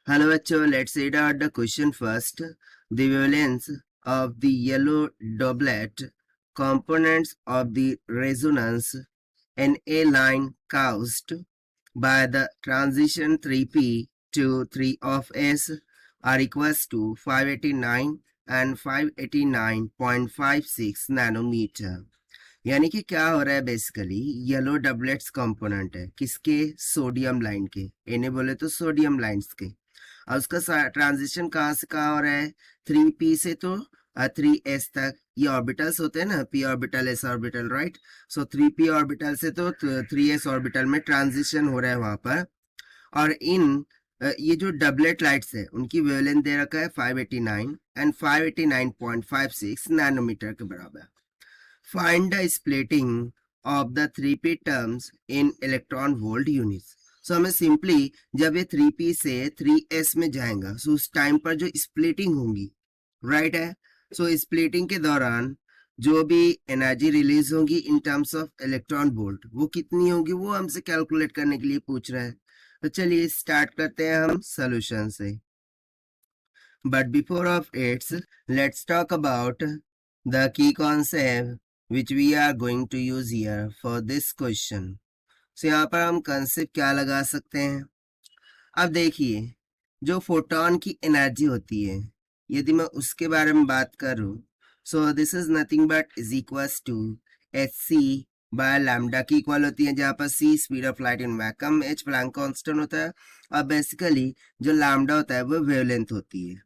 Hello बच्चों, let's read out the question first. The wavelengths of the yellow doublet components of the resonance in a line caused by the transition 3p to 3 of s are equals to 589 and 589.56 nanometer. यानी कि क्या हो रहा है, basically yellow doublets component है किसके, sodium line के, इन्हें बोले तो सोडियम लाइंस के। और उसका ट्रांजिशन कहाँ से कहाँ हो रहा है, 3p से तो 3s तक। ये ऑर्बिटल्स होते हैं ना, p orbital s orbital, right. So 3p orbital से तो 3s ऑर्बिटल में ट्रांजिशन हो रहा है वहां पर। और ये जो डबलेट लाइट्स है उनकी वेवलेंथ दे रखा है 589 एंड 589.56 नैनोमीटर के बराबर। Find the splitting of the 3p terms in electron volt units. So हमें सिंपली जब ये 3p से 3s में जाएगा, सो उस टाइम पर जो स्प्लिटिंग होगी, राइट है। सो स्प्लिटिंग के दौरान जो भी एनर्जी रिलीज होगी in terms of electron volt, वो कितनी होगी, वो हमसे कैलकुलेट करने के लिए पूछ रहा है। तो चलिए स्टार्ट करते हैं हम सोल्यूशन से। But before of its let's talk about the key concept which we are going to use here for this question. So यहाँ पर हम कंसेप्ट क्या लगा सकते हैं। अब देखिए, जो फोटोन की एनर्जी होती है, यदि मैं उसके बारे में बात करूं, so this is nothing but is equals to hc by lambda की इक्वल होती है, जहाँ पर c speed of light in vacuum, h Planck constant होता है, और बेसिकली जो लैम्डा होता है वो वेवलेंथ होती है।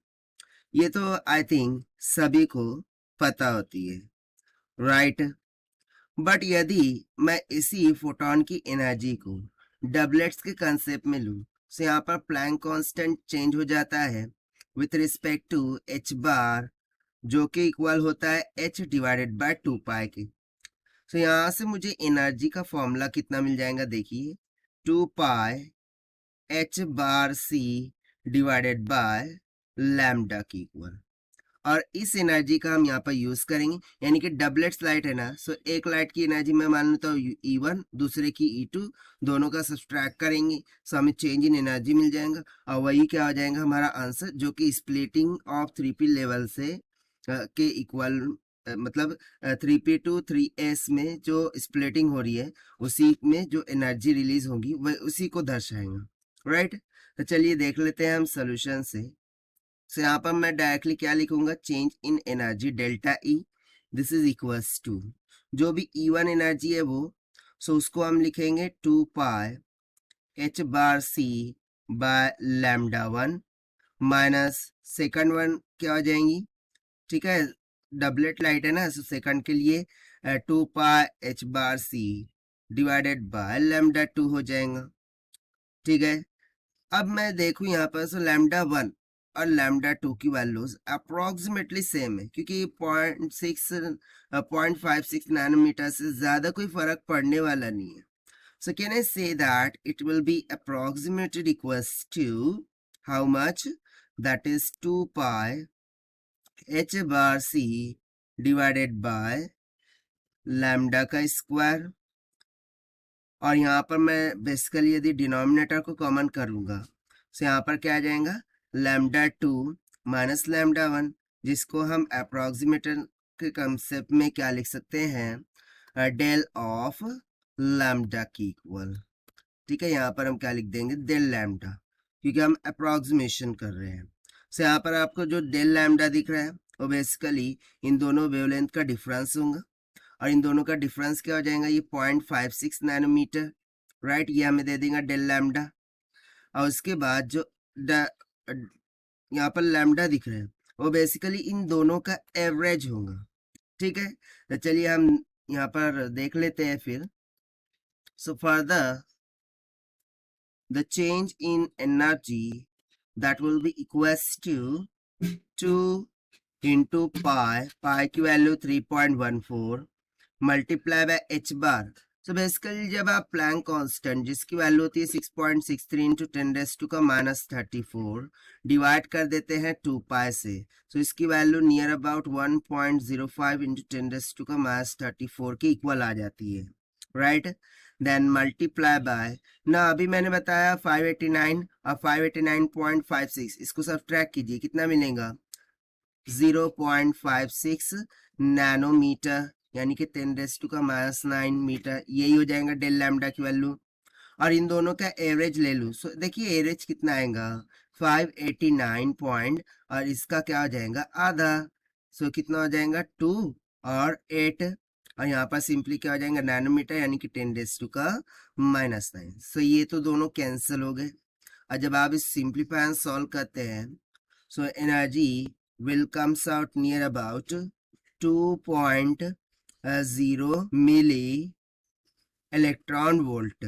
ये तो आई थिंक सभी को पता होती है, राइट। बट यदि मैं इसी फोटोन की एनर्जी को डबलेट्स के कंसेप्ट में लूं, तो यहाँ पर प्लैंक कांस्टेंट चेंज हो जाता है विथ रिस्पेक्ट टू h बार, जो कि इक्वल होता है h डिवाइडेड बाय 2 पाई के। तो यहाँ से मुझे एनर्जी का फॉर्मूला कितना मिल जाएगा, देखिए 2 pi h bar c divided by lambda की इक्वल। और इस एनर्जी का हम यहाँ पर यूज करेंगे, यानी कि डबलेट्स लाइट है ना, सो एक लाइट की एनर्जी मैं मान लेता हूँ E1, दूसरे की E2, दोनों का सब्सट्रैक्ट करेंगे, सो हमें चेंज इन एनर्जी मिल जाएगा। और वही क्या हो जाएगा हमारा आंसर, जो कि स्प्लिटिंग ऑफ 3p लेवल से के इक्वल, मतलब 3p टू 3s में जो स्प्लिटिंग हो रही है, उसी में जो एनर्जी रिलीज होगी वह उसी को दर्शाएगा, राइट। तो चलिए देख लेते हैं हम सोल्यूशन से। सो यहाँ पर मैं डायरेक्टली क्या लिखूंगा, change in energy delta E, this is equals to जो भी E1 एनर्जी है वो, सो उसको हम लिखेंगे 2 pi h bar c by lambda 1 minus second one क्या हो जाएंगी, ठीक है, डबलेट लाइट है ना, सो सेकंड के लिए 2 pi h bar c divided by lambda 2 हो जाएगा, ठीक है। अब मैं देखूं यहाँ पर, सो लैम्डा 1 और लैम्डा 2 की वैल्यूज अप्रोक्सीमेटली सेम है, क्योंकि 0.56 नैनोमीटर से ज्यादा कोई फर्क पड़ने वाला नहीं है। सो can I say that it will be approximated equals to how much, that is 2 pi h bar c divided by lambda का स्क्वायर। और यहाँ पर मैं बेसिकली यदि डिनोमिनेटर को कॉमन कर लूंगा, तो यहाँ पर क्या आ जाएगा, लैम्डा 2 माइनस लैम्डा 1, जिसको हम अप्रोक्सीमेटर के कंसेप्ट में क्या लिख सकते हैं, डेल ऑफ लैम्डा की इक्वल, ठीक है। यहाँ पर हम क्या लिख देंगे, डेल लैम्डा, क्योंकि हम अप्रोक्सीमेशन कर रहे हैं। सो यहाँ पर आपको जो डेल लैम्डा दिख रहा है वो बेसिकली इन दोनों वेवलेंथ का डिफरेंस होगा, और इन दोनों का डिफरेंस क्या हो जाएगा, ये 0.56 नैनोमीटर, राइट। ये हमें दे देगा डेल लैम्डा। और उसके बाद जो यहाँ पर लैम्डा दिख रहा है वो बेसिकली इन दोनों का एवरेज होगा, ठीक है। तो चलिए हम यहाँ पर देख लेते हैं फिर। So further the change in energy that will be equals to 2 into pi की value 3.14 multiply by h bar. So basically जब आप प्लैंक कांस्टेंट जिसकी वैल्यू होती है 6.63 इंटू 10⁻⁻⁴ डिवाइड कर देते हैं 2 पाई से, सो इसकी वैल्यू नियर अबाउट 1.05 इंटू 10⁻⁻34 की इक्वल आ जाती है, राइट। देन मल्टीप्लाई बाय ना, अभी मैंने बताया 589 और 589.56, इसको सब्ट्रैक्ट कीजिए, कितना मिलेगा 0.56 नैनोमीटर, यानी कि 10⁻⁹ मीटर, यही हो जाएगा डेल लैम्डा की वैल्यू। और इन दोनों का एवरेज ले लूँ, सो देखिए एवरेज कितना आएगा 589 पॉइंट, और इसका क्या हो जाएगा आधा, सो कितना हो जाएगा 2 और 8, और यहाँ पर सिंपली क्या हो जाएगा नैनोमीटर, यानी कि 10⁻⁹ सो ये तो दोनों कैंसिल हो गए। और जब आप इस सिंप्लीफाई सॉल्व करते हैं, so energy will comes out near about 2.0 milli electron volt.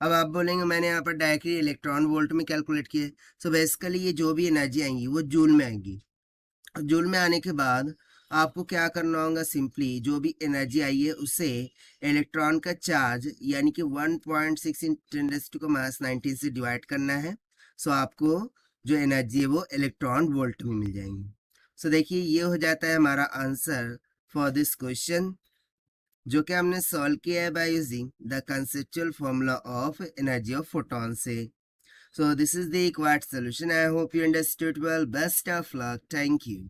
अब आप बोलेंगे मैंने यहाँ पर डायरेक्टली इलेक्ट्रॉन वोल्ट में कैलकुलेट किया, सो बेसिकली ये जो भी एनर्जी आएंगी वो जूल में आएंगी। जूल में आने के बाद आपको क्या करना होगा, सिंपली जो भी एनर्जी आई है उसे इलेक्ट्रॉन का चार्ज यानी कि 1.6 × 10⁻⁹ से डिवाइड करना है। सो आपको जो एनर्जी है वो इलेक्ट्रॉन वोल्ट में मिल जाएंगी। सो देखिए ये हो जाता है हमारा आंसर फॉर दिस क्वेश्चन, जो कि हमने सॉल्व किया है by using the conceptual formula of energy of photon से। So this is the required solution. I hope you understood well. Best of luck. Thank you.